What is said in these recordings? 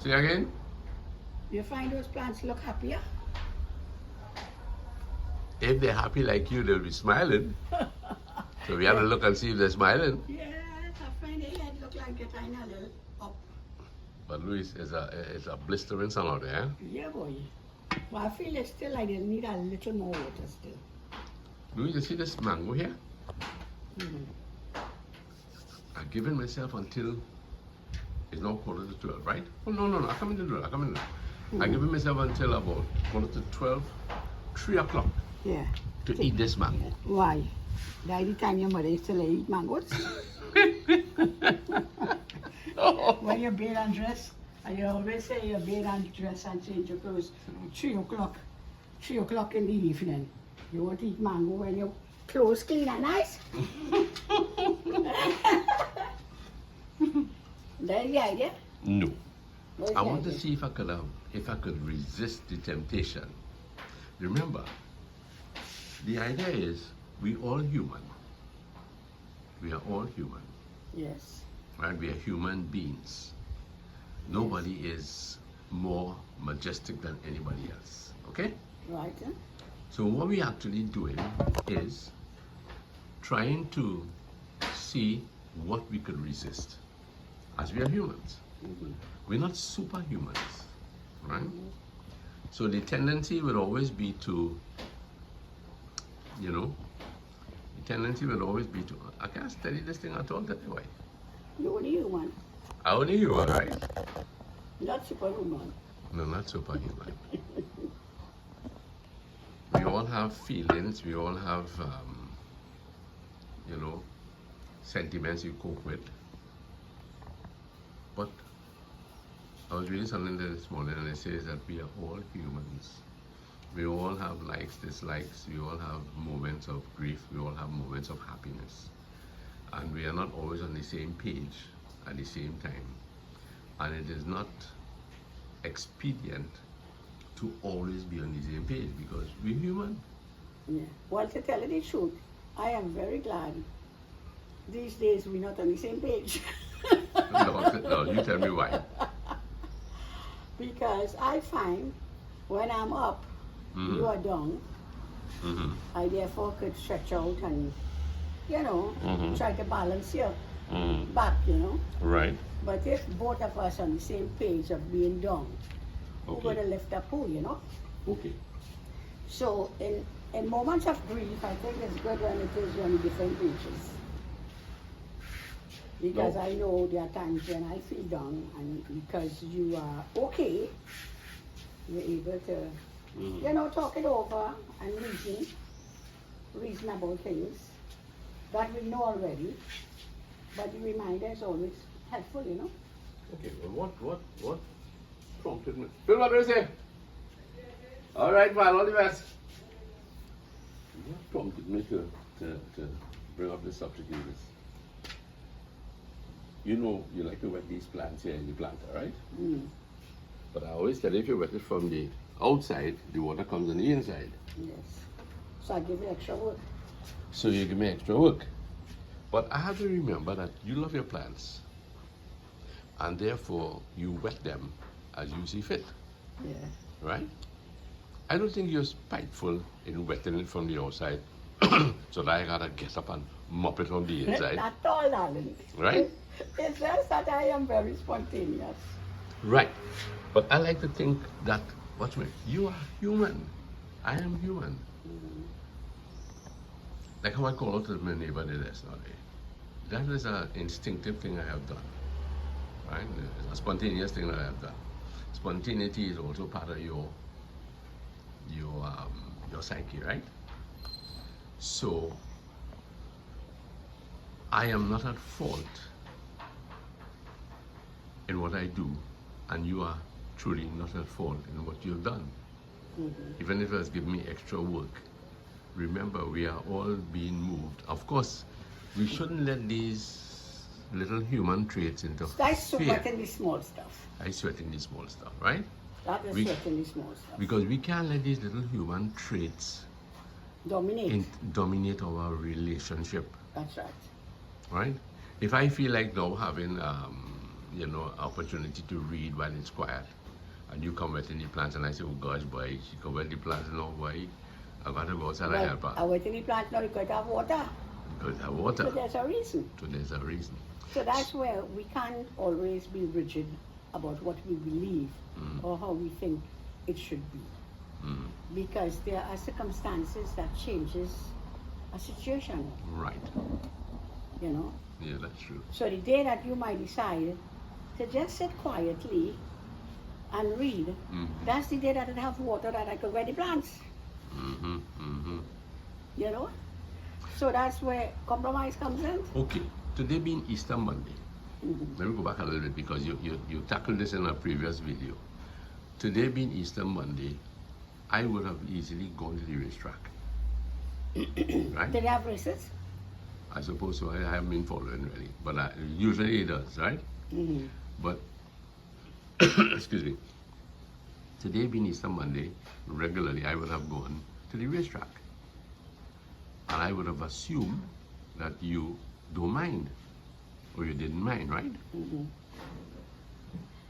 Say again? You find those plants look happier? If they're happy like you, they'll be smiling. So we have to look and see if they're smiling. Yes, I find the head look like it kind of little up. But Luis, it's a blistering sun out there. Yeah, boy. But I feel it's still like they need a little more water still. Luis, you see this mango here? Mm-hmm. I've given myself until it's now 11:45, right? Oh, no, I come in the door, I've given myself until about 11:45, 3 o'clock Yeah. to eat this mango. Why? By the time your mother used to let you eat mangoes? When you bathe and dress, and you always say you bathe and dress and change your clothes 3 o'clock. 3 o'clock in the evening. You want to eat mango when your clothes clean and nice? That's the idea? No. What's I the want to idea? see if I could resist the temptation. Remember, the idea is we all human. We are all human, Yes. right? We are human beings. Nobody is more majestic than anybody else, okay? Right, huh? So what we're actually doing is trying to see what we could resist, as we are humans. Mm-hmm. We're not superhumans, right? So the tendency would always be to, I can't study this thing at all anyway. You're only human, I only you are, right? not superhuman. No, not superhuman. We all have feelings, we all have, sentiments you cope with. But I was reading something this morning and it says that we are all humans. We all have likes, dislikes, we all have moments of grief, we all have moments of happiness. And we are not always on the same page at the same time. And it is not expedient to always be on the same page because we're human. Yeah. Well, to tell you the truth, I am very glad these days we're not on the same page. No, you tell me why. Because I find when I'm up, you are down. Mm-hmm. I therefore could stretch out and, try to balance your back, Right. But if both of us on the same page of being down, we're going to lift up who, Okay. So in moments of grief, I think it's good when it is on different pages. Because No. I know there are times when I feel down, and because you are okay, you're able to, talk it over and reason about things that we know already. But the reminder is always helpful, Okay, well, what prompted me? Phil, what do you say? All right, man, all the best. What prompted me to bring up this subject is this. You know, you like to wet these plants here in the planter, right? Mm. But I always tell you, if you wet it from the outside, the water comes on the inside. Yes. So I give you extra work. So you give me extra work. But I have to remember that you love your plants. And therefore, you wet them as you see fit, Yeah. right? I don't think you're spiteful in wetting it from the outside so that I gotta get up and mop it from the inside, Not all, darling. right? It's just that I am very spontaneous. Right. But I like to think that, watch me, you are human. I am human. Like how I call out to my neighbor yesterday. That is an instinctive thing I have done, right? It's a spontaneous thing that I have done. Spontaneity is also part of your psyche, right? So I am not at fault in what I do, and you are truly not at fault in what you've done. Even if it has given me extra work, remember we are all being moved. Of course, we shouldn't let these little human traits interfere. That's sweating the small stuff. I sweat in the small stuff, right? That is sweating the small stuff. Because we can't let these little human traits dominate our relationship, That's right. right? If I feel like now having opportunity to read while it's quiet. And you come wetting the plants, and I say, oh gosh, boy, she come wet the plants, no, boy. I got to go outside and help her. I wet in the plant now because I have water. Because I have water. So there's a reason. So there's a reason. So that's where we can't always be rigid about what we believe or how we think it should be. Because there are circumstances that changes a situation. Right. You know? Yeah, that's true. So the day that you might decide to just sit quietly and read, that's the day that I have water that I could wear the plants. You know? So that's where compromise comes in. Okay. Today being Easter Monday. Let me go back a little bit because you tackled this in a previous video. Today being Easter Monday, I would have easily gone to the racetrack. Right? Did they have races? I suppose so. I haven't been following really, but usually it does, right? But excuse me. Today being Easter Monday, regularly I would have gone to the racetrack, and I would have assumed that you don't mind, or you didn't mind, right?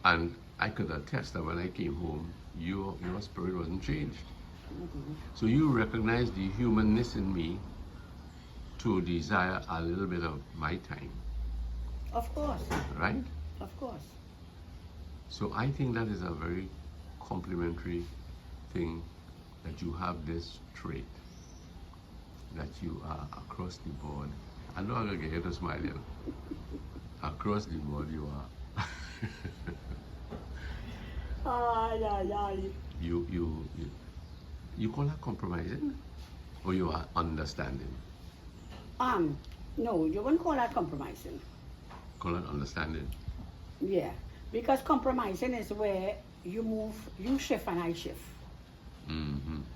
And I could attest that when I came home, your spirit wasn't changed. So you recognize the humanness in me to desire a little bit of my time. Of course. Right? Of course. So I think that is a very complimentary thing, that you have this trait, that you are across the board. I know I'm going to get you to smile, you know. Across the board you are. You call that compromising, or you are understanding? No, you wouldn't call that compromising. Call that understanding? Yeah, because compromising is where you shift and I shift.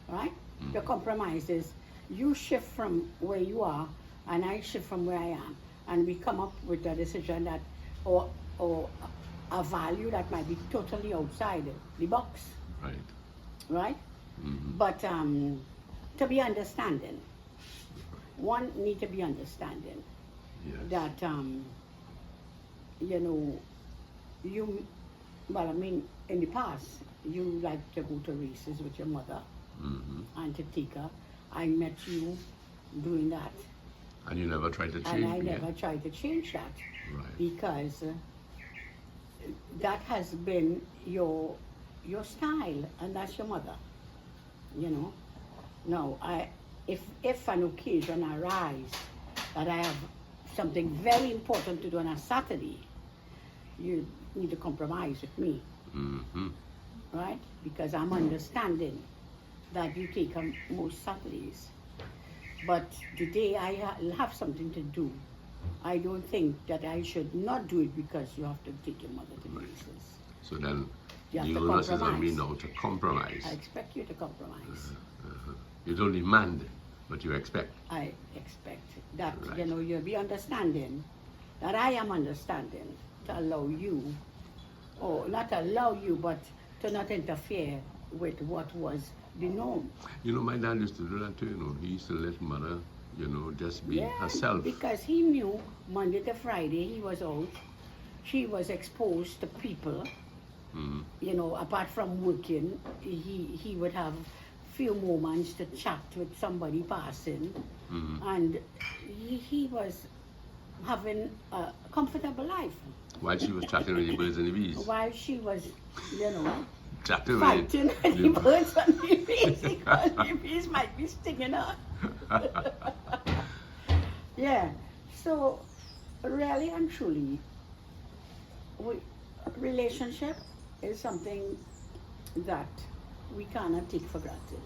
Right? The compromise is you shift from where you are and I shift from where I am, and we come up with a decision that, or a value that might be totally outside the box. Right. Right? But to be understanding, one need to be understanding that in the past you like to go to races with your mother and to take her. I met you doing that. And you never tried to change And I never tried to change that. Right. Because that has been your style, and that's your mother. You know. Now, if an occasion arises that I have something very important to do on a Saturday, you need to compromise with me, right? Because I'm understanding that you take on most Saturdays. But today I have something to do. I don't think that I should not do it because you have to take your mother to the races. So then You have the to onus is on compromise. me now to compromise. I expect you to compromise. You don't demand, but you expect. I expect that, Right. you'll be understanding, that I am understanding to allow you, or not allow you, but to not interfere with what was the norm. My dad used to do that too, He used to let mother, just be herself. Because he knew Monday to Friday he was out, she was exposed to people, apart from working, he would have few moments to chat with somebody passing, and he was having a comfortable life. While she was chatting with the birds and the bees. While she was, Chatting fighting with the birds and the bees, because the bees might be stinging her. Yeah, so really and truly, relationship is something that we cannot take for granted.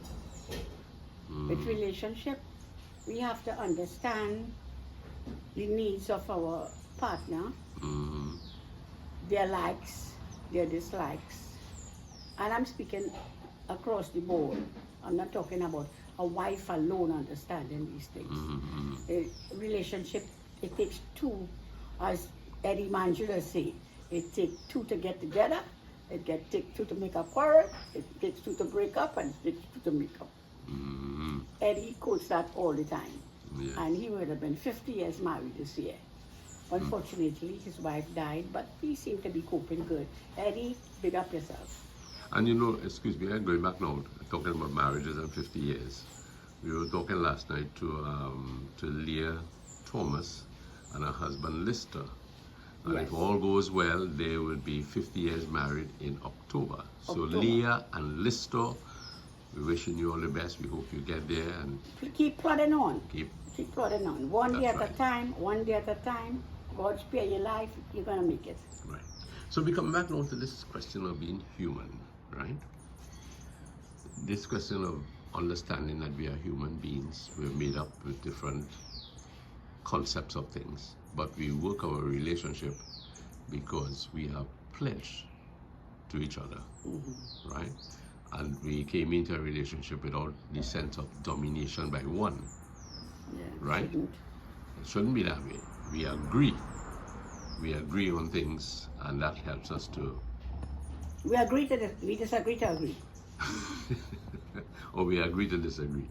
With relationship, we have to understand the needs of our partner, their likes, their dislikes. And I'm speaking across the board. I'm not talking about a wife alone understanding these things. A relationship, it takes two, as Eddie Manjula say, it takes two to get together, it takes two to make a quarrel, it takes two to break up, and it takes two to make up. Eddie quotes that all the time. Yes. And he would have been 50 years married this year. Unfortunately, his wife died, but he seemed to be coping good. Eddie, big up yourself. And excuse me, I'm going back now, talking about marriages and 50 years. We were talking last night to Leah Thomas and her husband Lister. And Yes. if all goes well, they will be 50 years married in October. So October. Leah and Lister, we're wishing you all the best. We hope you get there and Keep plodding on. keep. Keep plodding on. One day That's at a right. time, one day at a time. God spare your life, you're going to make it. Right. So we come back now to this question of being human, right? This question of understanding that we are human beings. We're made up with different concepts of things, but we work our relationship because we have pledged to each other, right? And we came into a relationship without the sense of domination by one, Yeah, right? shouldn't. It shouldn't be that way. We agree on things, and that helps us to, We agree to we disagree to agree. or we agree to disagree.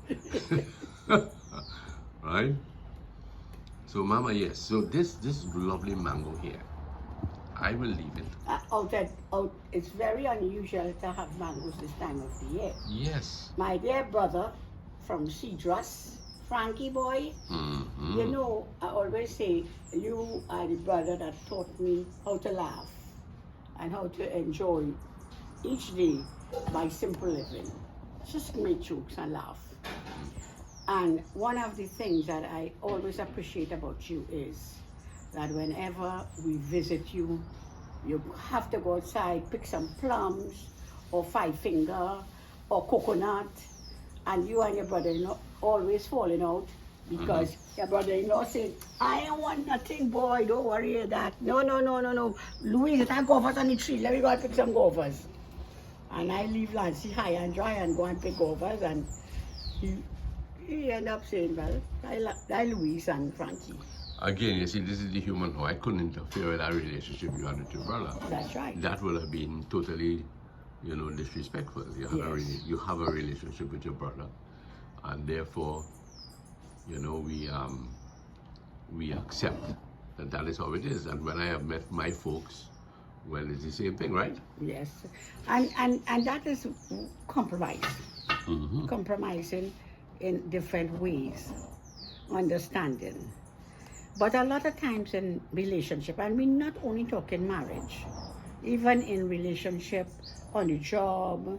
Right? So Mama, yes, so this lovely mango here, I will leave it. It's very unusual to have mangoes this time of the year. Yes. My dear brother from Cedrus, Frankie boy, you know, I always say you are the brother that taught me how to laugh and how to enjoy each day by simple living. Just make jokes and laugh. And one of the things that I always appreciate about you is that whenever we visit you, you have to go outside, pick some plums or 5 finger or coconut, and you and your brother-in-law always falling out because your brother-in-law said, I don't want nothing, boy, don't worry about that. No. Louise, there are guavas on the tree, let me go and pick some guavas. And I leave Lancy high and dry and go and pick guavas, and he end up saying, well, I Louise and Frankie. Again, you see, this is the human how I couldn't interfere with that relationship you had with your brother. That's right. That would have been totally, disrespectful. You have a relationship with your brother, and therefore, we accept that is how it is. And when I have met my folks, well, it's the same thing, right? Yes, and that is compromise. Compromising in different ways, understanding. But a lot of times in relationship, and we're not only talking marriage, even in relationship, on the job,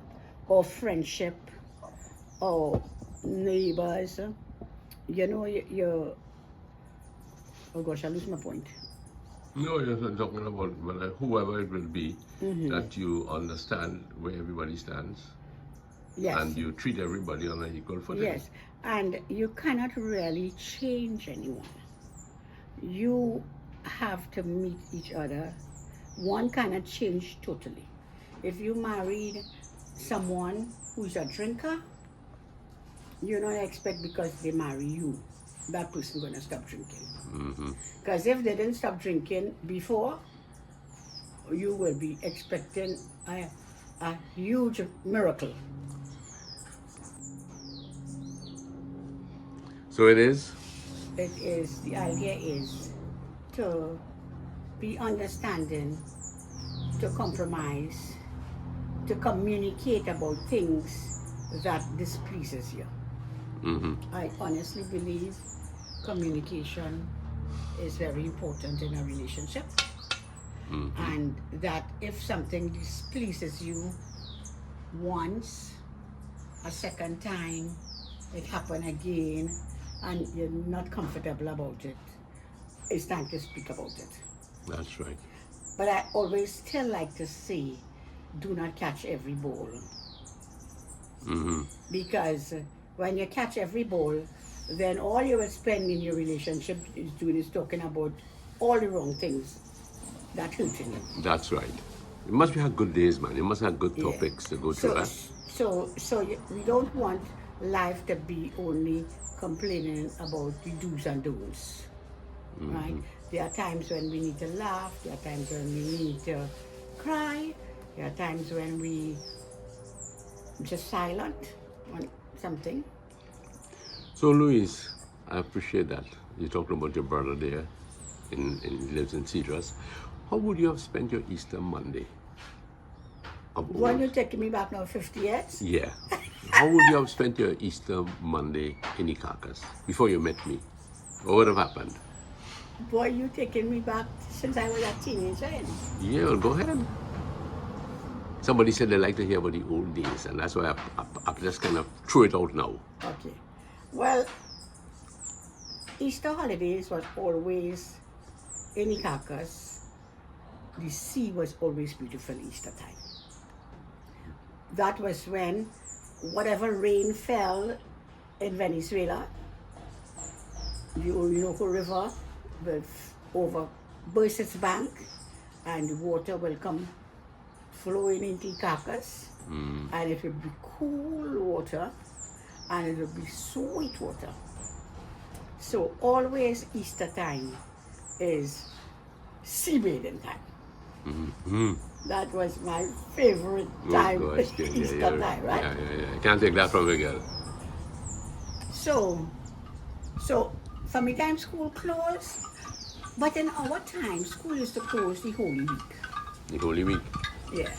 or friendship, or neighbors, oh gosh, I lose my point. No, you're not talking about whoever it will be, that you understand where everybody stands. Yes. And you treat everybody on an equal footing. Yes, and you cannot really change anyone. You have to meet each other. One cannot change totally. If you married someone who's a drinker, you don't expect because they marry you, that person gonna stop drinking. Because if they didn't stop drinking before, you will be expecting a huge miracle. So it is? The idea is to be understanding, to compromise, to communicate about things that displeases you. I honestly believe communication is very important in a relationship. And that if something displeases you once, a second time, it happen again, and you're not comfortable about it, it's time to speak about it. That's right. But I always still like to say, do not catch every ball. Because when you catch every ball, then all you will spend in your relationship is talking about all the wrong things that hurting you. That's right. You must have good days, man. You must have good topics to go through. So we don't want life to be only complaining about the do's and don'ts, right? There are times when we need to laugh, there are times when we need to cry, there are times when we just silent on something. So Louise, I appreciate that. You're talking about your brother there. lives in Cedars. How would you have spent your Easter Monday? When you're taking me back now 50 years? Yeah. How would you have spent your Easter Monday in Icacos before you met me? What would have happened? Boy, you taking me back since I was a teenager. Yeah, well, go ahead. Somebody said they like to hear about the old days, and that's why I just kind of threw it out now. Okay. Well, Easter holidays was always in Icacos. The sea was always beautiful Easter time. That was when whatever rain fell in Venezuela, the Orinoco River will burst its bank and the water will come flowing into Icacos, and it will be cool water and it will be sweet water. So always Easter time is sea bathing time. Mm-hmm. That was my favorite time, Easter time, right? Yeah. Can't take that from a girl. So from the time school closed, but in our time, school used to close the Holy Week. The Holy Week? Yeah.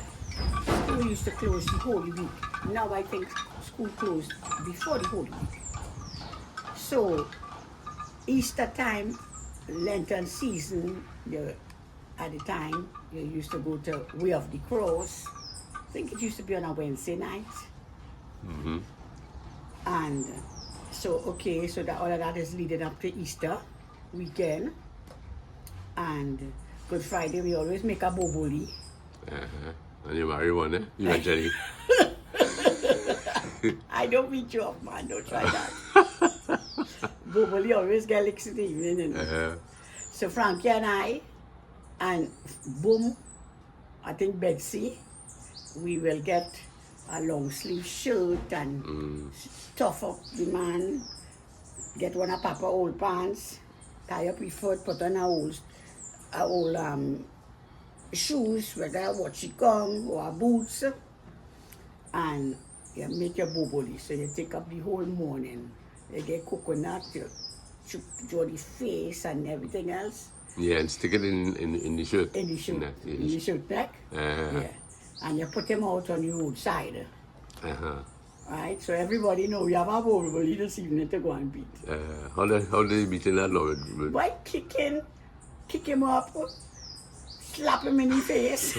School used to close the Holy Week. Now I think school closed before the Holy Week. So Easter time, Lenten season, at the time, you used to go to Way of the Cross. I think it used to be on a Wednesday night. Mm-hmm. And so that all of that is leading up to Easter weekend. And Good Friday, we always make a boboli. And you marry one, eventually. I don't beat you up, man. Don't try that. Boboli always get licks in the evening. So Frankie and I, and Boom, I think Betsy, we will get a long sleeve shirt and stuff up the man, get one of Papa old pants, tie up his foot, put on a old shoes, whether a watchy gum or a boots, and you make your boboli. So you take up the whole morning. You get coconut, you draw the face and everything else. Yeah, and stick it in the shirt. In the shirt. In the shirt neck. Yeah. And you put them out on the roadside. Right? So everybody know we have a boboli this evening to go and beat. How do you beat in that now? By kick him up, slap him in the face.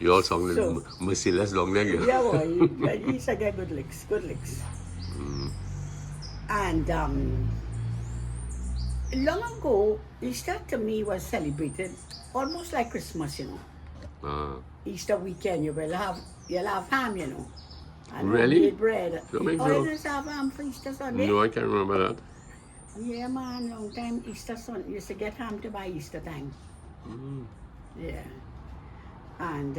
You all sound like merciless long leg. Yeah, boy. He used to get good licks. And long ago, Easter to me was celebrated almost like Christmas, Easter weekend, you'll have ham, And really? Bread. You didn't have ham for Easter Sunday? No, I can't remember that. Yeah, man, long time Easter Sunday. You used to get ham to buy Easter time. Yeah. And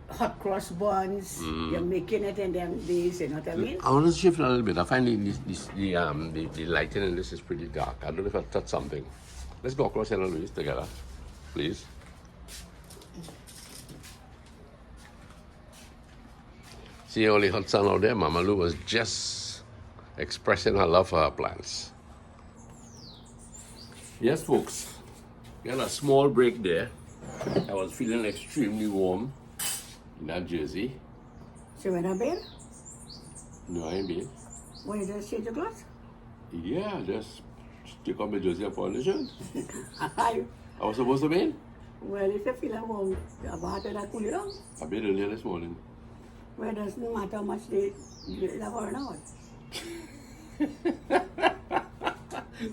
hot cross buns, you're making it in them days, you know what I mean? I want to shift a little bit. I find the lighting in this is pretty dark. I don't know if I touched something. Let's go across St. Louis together, please. See all the hot sun out there? Mama Lou was just expressing her love for her plants. Yes, folks. We had a small break there. I was feeling extremely warm in that jersey. So when I bed? No, I ain't been. When you just change your clothes? Yeah, just take off my jersey and put on the shirt. I was supposed to be. Well, if you feel warm, about that cool you down. I been earlier this morning. Well, it doesn't matter how much they have or not.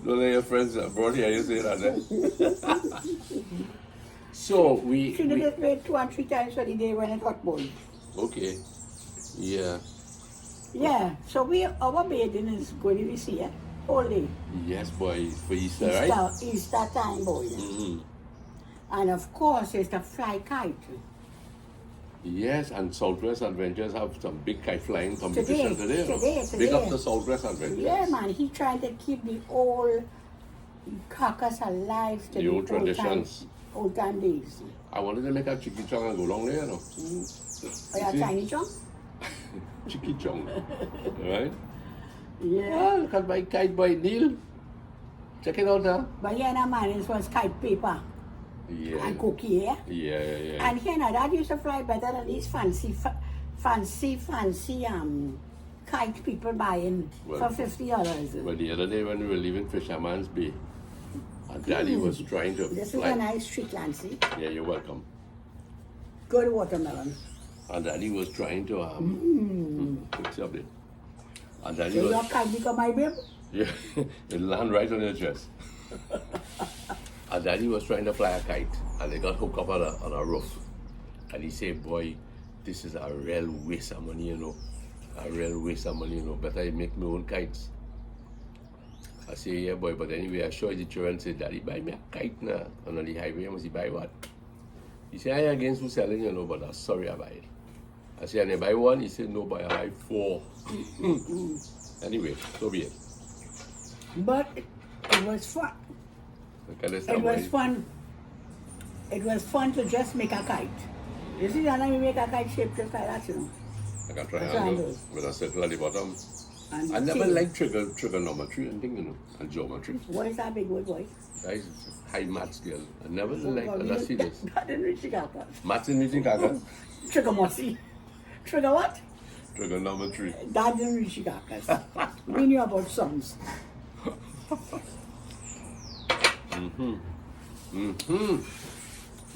Don't let your friends abroad here you say that then. So we just wait 2 and 3 times for the day when it's hot boy. Okay. Yeah. Yeah, so our bathing is going to be here all day. Yes, boy, for Easter, right? Easter time, boy. And of course, it's the fly kite. Yes, and Southwest Adventures have some big kite flying competition today. Big up the Southwest Adventures. Yeah, man, he trying to keep the old carcass alive to the old traditions. Old time days. I wanted to make a chicky chong and go along there, Oh, yeah, tiny chong? Chicky chong, right? Yeah. Look at my kite by Neil. Check it out, huh? But yeah, no man, it was kite paper Yeah. and cookie, yeah? Yeah. And here, now, that used to fly better than these fancy, kite people buying Well, for $50. But the other day when we were leaving Fisherman's Bay, our daddy was trying to This is fly. a nice street, Lancy. Yeah, you're welcome. Good watermelon. And daddy was trying to fix up it. And daddy So your was kite become my babe? yeah, it land right on your chest. And daddy was trying to fly a kite, and they got hooked up on a roof. And he said, "Boy, this is a real waste of money, you know. A real waste of money, you know. Better I make my own kites." I say, "Yeah, boy, but anyway, I showed the children, said, Daddy, buy me a kite now." And on the highway, I must say, "Buy what?" He said, "I against who selling, you know, but I'm sorry I buy it." I said, "And I buy one?" He said, "No, buy I buy 4. Anyway, so be it. But it was fun. It was fun. It was fun to just make a kite. You see that you make a kite shape just like that, you know. Like a triangle with a circle at the bottom. And I never tail. liked trigonometry and things, you know, and geometry. What is that big word, boy? That is high math skill. I never liked, and I see this. That didn't reach Chicago. Maths in Chicago. Trigonometry. Trigger what? Trigonometry. That didn't reach Chicago. We knew about sums.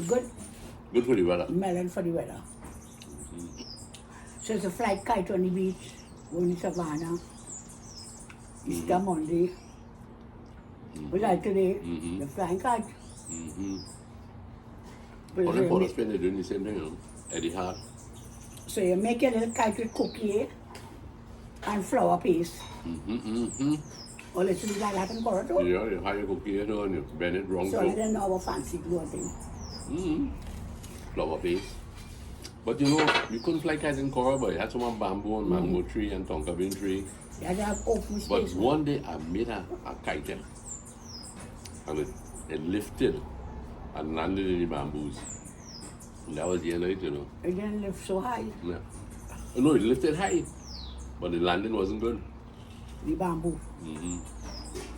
Good Good for the weather. melon for the weather. So it's a flight kite on the beach, going to Savannah, Easter Monday. We like today, the flying kite. But All so the you Port of make- Spain, they're doing the same thing, you know. Eddie Hart. So you make your little kite with cookie and flour paste. Or let's do like that in Corridor. Yeah, you hire cookie, you know, and you bend it wrong. So you didn't know our fancy glue thing. Flower paste. But you know, you couldn't fly kites in Cora, but you had some bamboo and mango tree and tonka bean tree. You had to have open But space. one day I made a kite there, and it lifted and landed in the bamboos. And that was the end of it, you know. It didn't lift so high, Yeah. No, it lifted high, but the landing wasn't good. the bamboo.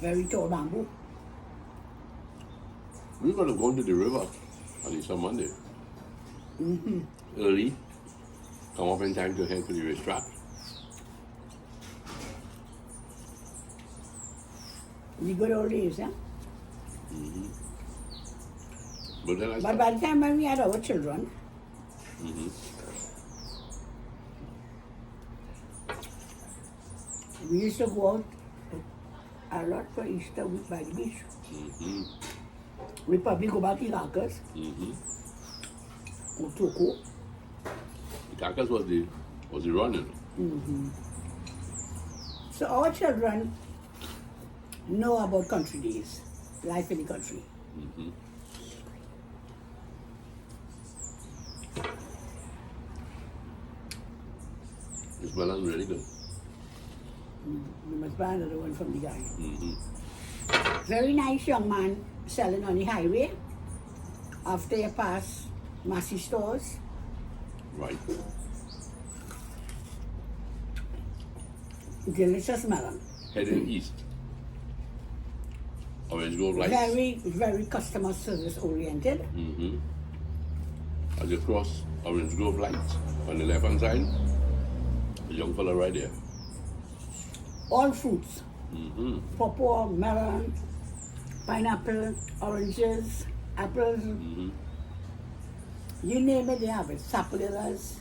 Very tall bamboo. We were going to go to the river on Easter Monday. Early, come up in time to head to the racetrack. The good old days, huh? But then I But stopped. by the time when we had our children, we used to go out a lot for Easter week by the beach. We probably go back to Carcass or Toko. The carcass was the running. So our children know about country days, life in the country. This melon really good. We must buy another one from the guy. Very nice young man selling on the highway. After you pass Massey stores, Right. delicious melon. Heading east. Orange Grove Lights. Very, very customer service oriented. As you cross Orange Grove Lights on the left hand side, a young fella right there. All fruits. Pawpaw, melon, pineapple, oranges, apples. You name it, they have it. Sapodillas.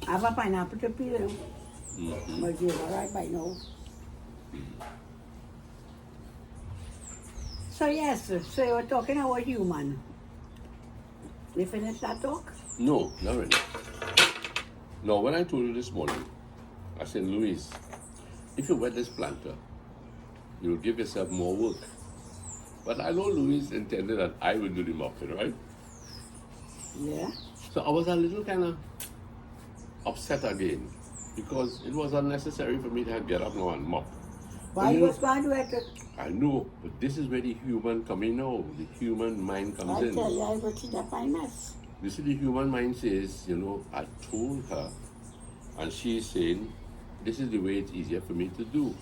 I have a pineapple to peel. But you're all right by now. So yes, so you were talking about human. We finished that talk? No, not really. No, when I told you this morning, I said, Louise, if you wet this planter, you'll give yourself more work. But I know Louise intended that I would do the mopping, right? Yeah. So I was a little kind of upset again because it was unnecessary for me to get up now and mop. Why you you know, was going to it? I know, but this is where the human come in now. The human mind comes I in. tell you, I go to that my mess. You see, the human mind says, you know, I told her, and she's saying, this is the way it's easier for me to do.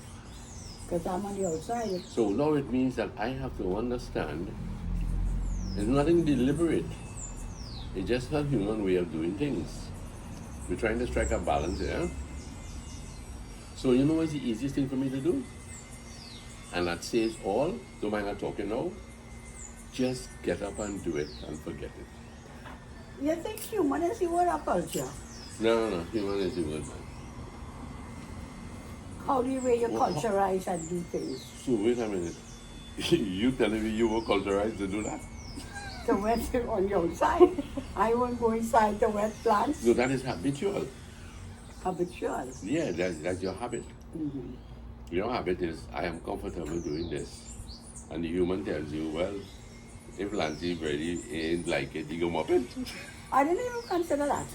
Because I'm on the outside. So now it means that I have to understand it's nothing deliberate. It's just a human way of doing things. We're trying to strike a balance here. So you know what's the easiest thing for me to do? And that says all, don't mind not talking now. Just get up and do it and forget it. You think human is the word of culture? No, human is the word, man. How do you way you Well, culturize and do things? So wait a minute. You telling me you were culturized to do that? The wet on your outside. I won't go inside the wet plants. No, that is habitual. Habitual. Yeah, that's your habit. Mm-hmm. Your habit is, I am comfortable doing this. And the human tells you, well, if Lancy Brady ain't like it, he go mop it. I didn't even consider that.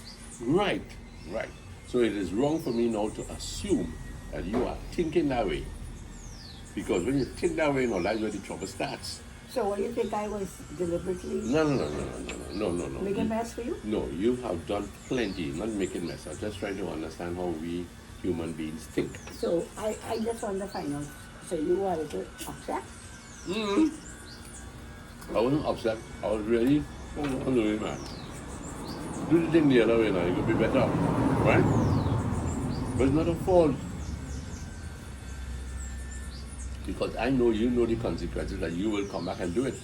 Right. So it is wrong for me now to assume that you are thinking that way. Because when you think that way, now that's where the trouble starts. So what do you think I was deliberately No. make a mess for you? No, you have done plenty, not making mess. I'm just trying to understand how we human beings think. So I just want to find out. So you were a little upset? I wasn't upset. I was really, I'm doing, man. Do the thing the other way now, it could be better. Right? But it's not a fault. Because I know you know the consequences that you will come back and do it.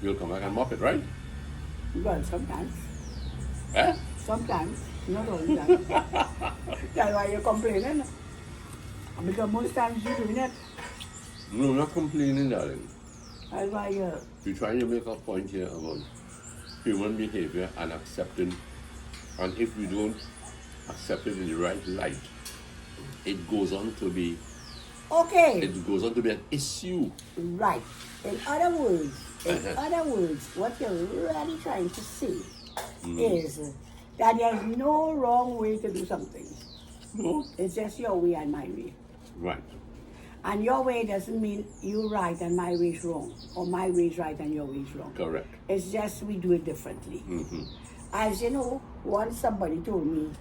You'll come back and mop it, right? Well, sometimes. Eh? Sometimes. Not all the time. That's why you're complaining. Because most times you're doing it. No, I'm not complaining, darling. That's why you're... You're trying to make a point here about human behavior and accepting. And if we don't accept it in the right light, it goes on to be Okay. it goes on to be an issue. Right. In other words, what you're really trying to say is that there's no wrong way to do something. No? It's just your way and my way. Right. And your way doesn't mean you're right and my way is wrong, or my way is right and your way is wrong. Correct. It's just we do it differently. As you know, once somebody told me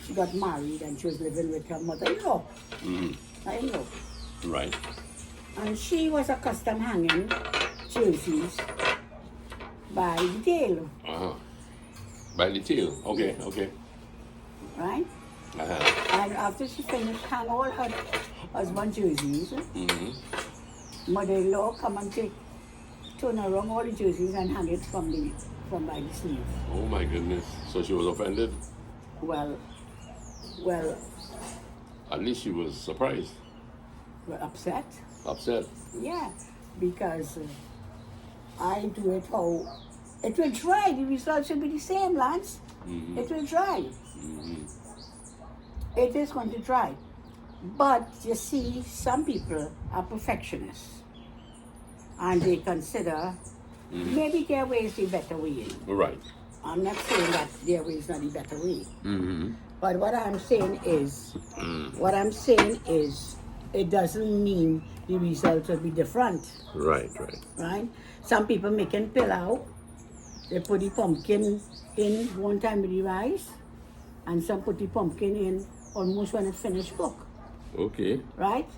she got married and she was living with her mother-in-law. I know. Right. And she was accustomed hanging jerseys by the tail. By the tail. Okay. Right? And after she finished hang all her husband's jerseys, mother-in-law come and turn around all the jerseys and hang it from by the sleeve. Oh my goodness. So she was offended? Well, At least she was surprised. upset. Upset. Yeah, because I do it how it will dry. The results will be the same, Lance. It will dry. It is going to dry. But you see, some people are perfectionists, and they consider maybe their way is the better way. Right. I'm not saying that their way is not the better way. But what I'm saying is, it doesn't mean the results will be different. Right. Right? Some people making pilau, they put the pumpkin in one time with the rice, and some put the pumpkin in almost when it's finished cook. Okay. Right?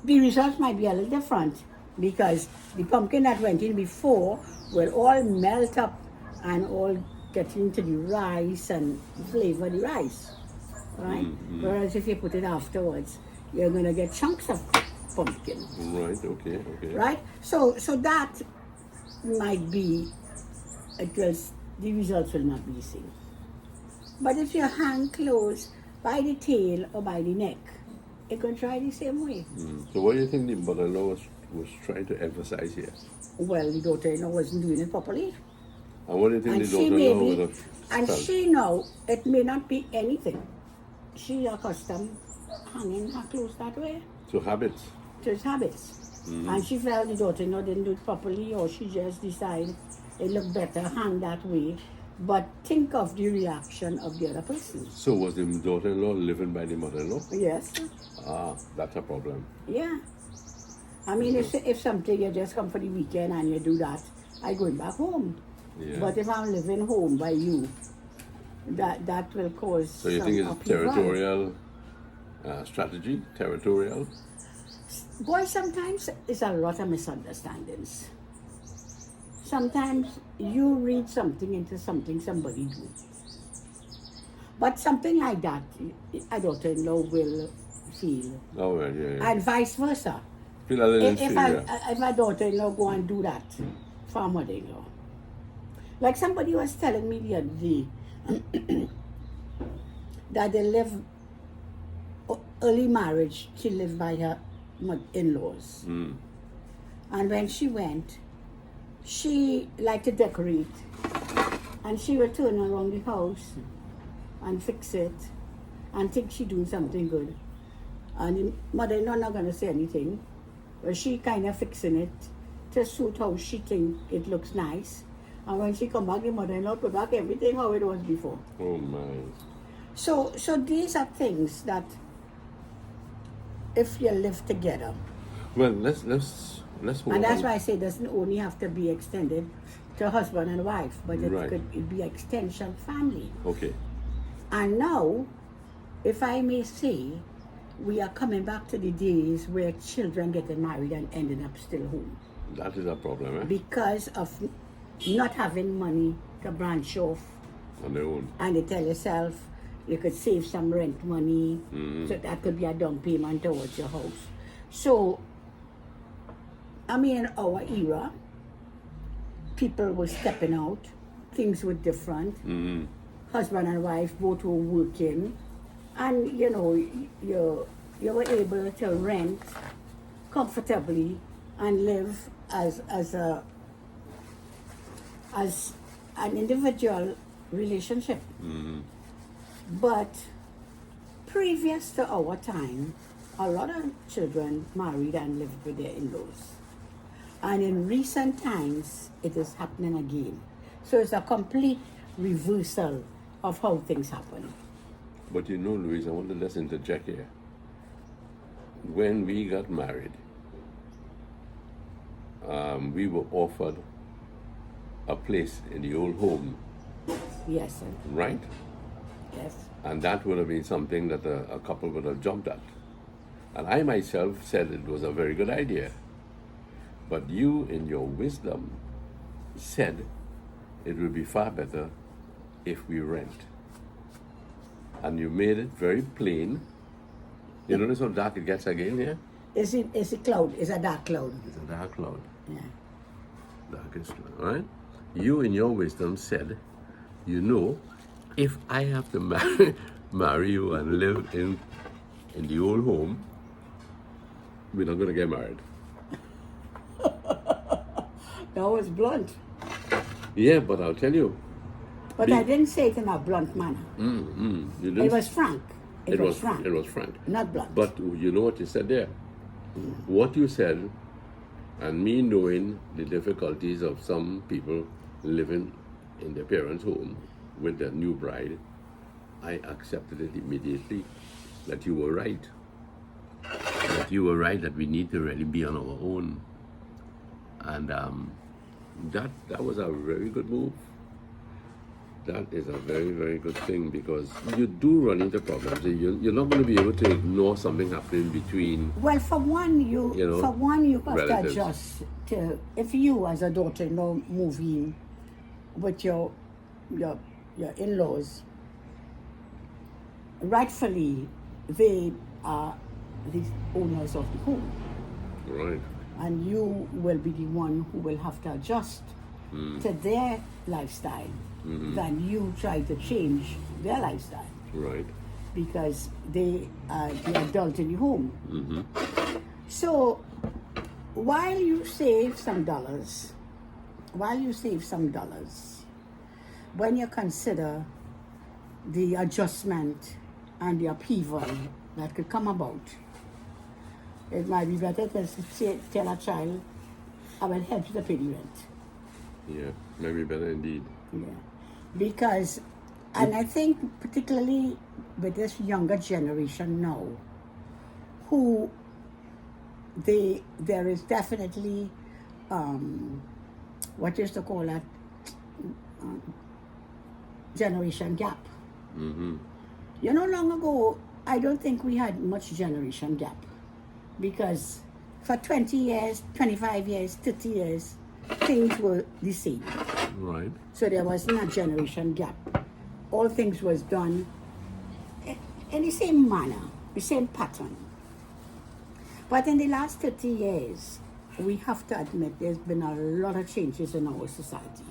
The results might be a little different because the pumpkin that went in before will all melt up and all get into the rice and flavor the rice. Right? Whereas if you put it afterwards, you're going to get chunks of pumpkin. Right, okay. Right? So that might be, the results will not be the same. But if you hang close by the tail or by the neck, it can try the same way. So what do you think the mother-in-law was trying to emphasize here? Well, the daughter-in-law wasn't doing it properly. And what do you think And the she daughter-in-law maybe, would have and felt? she know it may not be anything. She accustomed hanging her clothes that way. So habits. To his habits. And she felt the daughter-in-law didn't do it properly, or she just decided it looked better hang that way. But think of the reaction of the other person. So was the daughter-in-law living by the mother-in-law? Yes. That's a problem. Yeah. I mean, if something you just come for the weekend and you do that, I going back home. Yeah. But if I'm living home by you, that will cause So you some think it's upheaval. territorial strategy, territorial. Boy, sometimes it's a lot of misunderstandings. Sometimes you read something into something somebody do. But something like that, a daughter-in-law will feel. Oh, well, yeah. And vice versa. Feel a little If inferior. if a daughter-in-law go and do that for a mother-in-law. Like somebody was telling me the other day that they live early marriage, she lived by her in-laws. And when she went, she liked to decorate. And she would turn around the house and fix it and think she doing something good. And the mother-in-law not going to say anything. But she kind of fixing it to suit how she think it looks nice. And when she come back, the mother-in-law put back everything how it was before. Oh, my. So these are things that if you live together. Well, let's hold And that's on. why I say it doesn't only have to be extended to husband and wife, but it Right. could be extension family. Okay. And now, if I may say, we are coming back to the days where children getting married and ending up still home. That is a problem, eh? Because of not having money to branch off. On their own. And you tell yourself you could save some rent money, so that could be a down payment towards your house. So, I mean, in our era, people were stepping out, things were different. Husband and wife both were working, and you know, you were able to rent comfortably and live as an individual relationship. But previous to our time, a lot of children married and lived with their in-laws. And in recent times, it is happening again. So it's a complete reversal of how things happen. But you know, Louise, I want to just interject here. When we got married, we were offered a place in the old home, Yes, sir. right? Yes. And that would have been something that a couple would have jumped at. And I myself said it was a very good idea. But you, in your wisdom, said it would be far better if we rent. And you made it very plain. You notice how dark it gets again here? It's a cloud. It's a dark cloud. It's a dark cloud. Yeah. Darkest cloud, right? You, in your wisdom, said, you know, if I have to marry you and live in the old home, we're not going to get married. That was blunt. Yeah, but I'll tell you. But I didn't say it in a blunt manner. You didn't? It was frank. It was frank. It was frank. Not blunt. But you know what you said there? What you said, and me knowing the difficulties of some people living in their parents' home with their new bride, I accepted it immediately that you were right. That you were right, that we need to really be on our own. And that was a very good move. That is a very, very good thing, because you do run into problems. You're not going to be able to ignore something happening between. Well, for one, you have relatives. to adjust to, if you as a daughter-in-law move in with your in-laws, rightfully they are the owners of the home. Right. And you will be the one who will have to adjust to their lifestyle than you try to change their lifestyle. Right. Because they are the adult in the home. So while you save some dollars, when you consider the adjustment and the upheaval that could come about, it might be better to tell a child, I will help you to pay the rent. Yeah, maybe better indeed. Yeah. Because, and I think particularly with this younger generation now, who there is definitely what used to call that generation gap. You know, long ago I don't think we had much generation gap because for 20 years, 25 years, 30 years, things were the same. Right. So there wasn't a generation gap. All things was done in the same manner, the same pattern. But in the last 30 years, we have to admit there's been a lot of changes in our society.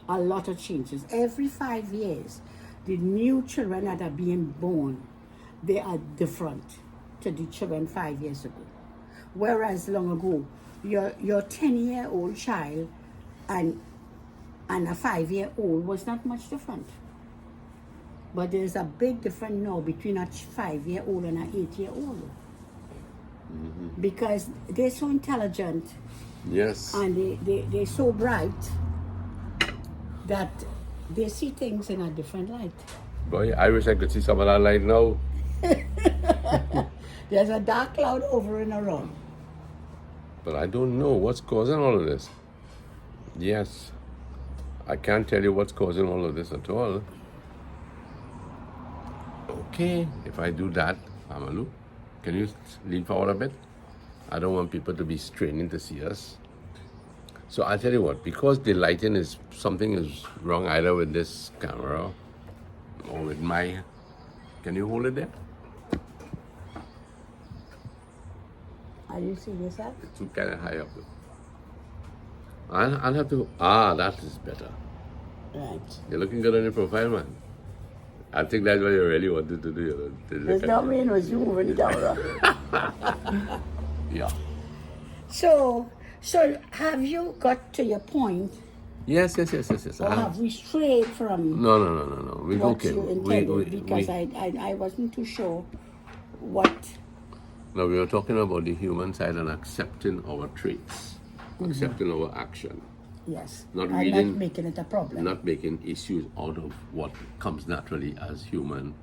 A lot of changes. Every 5 years, the new children that are being born, they are different to the children 5 years ago. Whereas long ago, your 10-year-old child and a 5-year-old was not much different. But there's a big difference now between a 5-year-old and an 8-year-old. Because they're so intelligent. Yes. And they're so bright that they see things in a different light. Boy, I wish I could see some of that light now. There's a dark cloud over and around. But I don't know what's causing all of this. Yes. I can't tell you what's causing all of this at all. Okay, if I do that, Amalu, can you lean forward a bit? I don't want people to be straining to see us. So I'll tell you what, because the lighting is, something is wrong either with this camera or with my, can you hold it there? Are you serious, sir? It's too kind of high up. I'll have to, that is better. Right. You're looking good on your profile, man. I think that's what you really wanted to do. It's not me, it was you moving the camera. Yeah. So have you got to your point, Yes. or have we strayed from No. We're what okay. you intended? Because I wasn't too sure what. No, we were talking about the human side and accepting our traits, accepting our action, Yes. Not and reading- not making it a problem. not making issues out of what comes naturally as human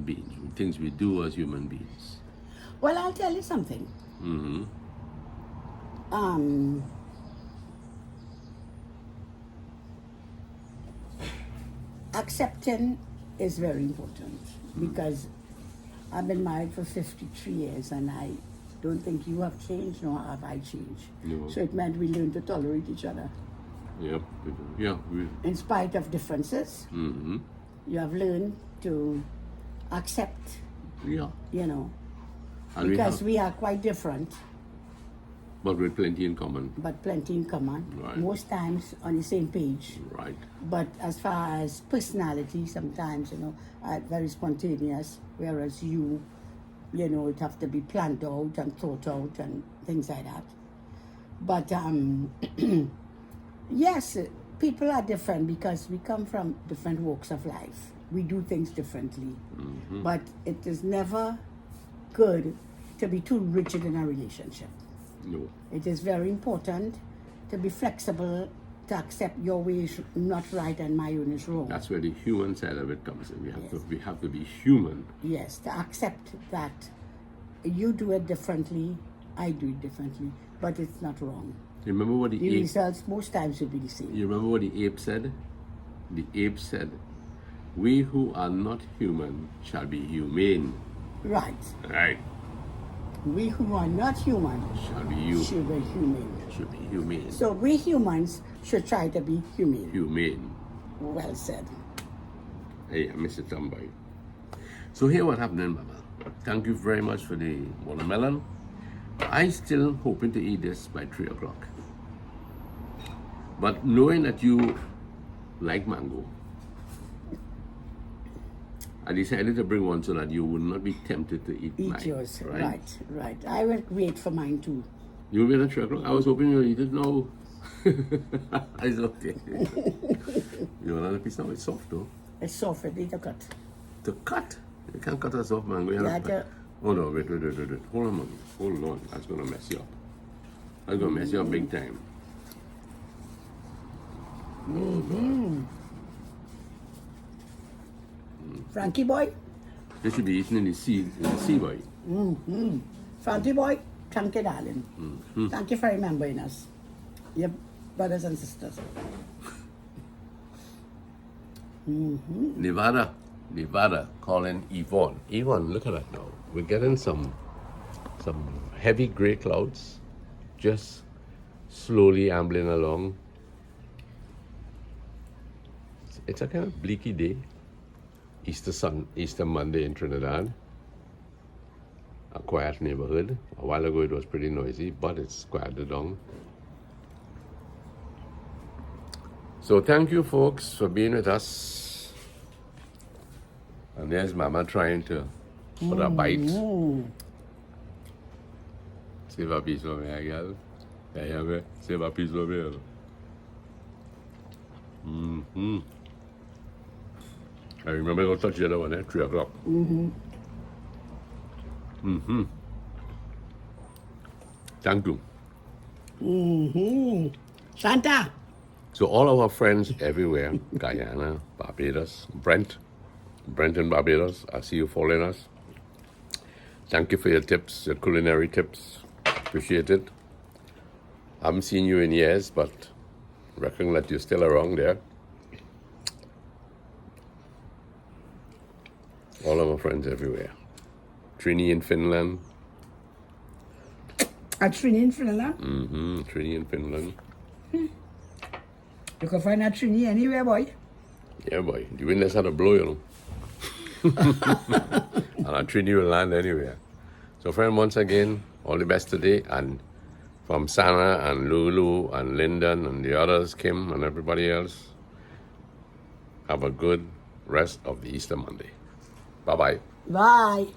beings, things we do as human beings. Well, I'll tell you something. Accepting is very important because I've been married for 53 years and I don't think you have changed nor have I changed. No. So it meant we learned to tolerate each other. Yep. Yeah. In spite of differences, you have learned to accept, Yeah. And because we are quite different, but with plenty in common. but plenty in common. Right. Most times on the same page. Right. But as far as personality, sometimes, very spontaneous, whereas you, it have to be planned out and thought out and things like that. But yes, people are different because we come from different walks of life. We do things differently. But it is never good to be too rigid in a relationship. No. It is very important to be flexible, to accept your way is not right and my own is wrong. That's where the human side of it comes in. Yes. We have to be human. Yes, to accept that you do it differently, I do it differently, but it's not wrong. You remember what The the ape? results most times will be the same. You remember what the ape said? The ape said, "We who are not human shall be humane." Right. Right. We who are not human Shall be you. should be humane. Should be humane. So we humans should try to be humane. Humane. Well said. Hey, I miss it, somebody. So here what happened then, Mama. Thank you very much for the watermelon. I still hoping to eat this by 3 o'clock. But knowing that you like mango, I decided to bring one so that you would not be tempted to eat mine. Eat yours. Right. I will wait for mine too. You will be at 3 o'clock? I was hoping you'll eat it now. It's okay. You want another piece now? It's soft though. It's soft, ready to cut. To cut? You can't cut a soft mango. You Yeah, have to- Oh no, wait. Hold on, mommy. Hold on. That's gonna mess you up. That's gonna mess you up big time. Frankie boy? They should be eaten in the sea boy. Frankie boy, thank you, darling. Thank you for remembering us. Your brothers and sisters. Nevada. Nevada, calling Yvonne. Yvonne, look at that now. We're getting some heavy gray clouds, just slowly ambling along. It's a kind of bleaky day. Easter Monday in Trinidad. A quiet neighborhood. A while ago it was pretty noisy, but it's quieted down. So thank you folks for being with us. And there's Mama trying to put a bite. Save a piece for me, girl. Yeah, save a piece for me. I remember going to touch the other one at 3 o'clock. Thank you. Santa. So all our friends everywhere, Guyana, Barbados, Brent in Barbados, I see you following us. Thank you for your tips, your culinary tips. Appreciate it. Haven't seen you in years, but reckon that you're still around there. All of our friends everywhere. Trini in Finland. Trini in Finland? Trini in Finland. You can find a Trini anywhere, boy. Yeah, boy. The wind has had a blow, you know. And a Trini will land anywhere. So, friend, once again, all the best today. And from Sana and Lulu and Lyndon and the others, Kim and everybody else, have a good rest of the Easter Monday. Bye-bye. Bye.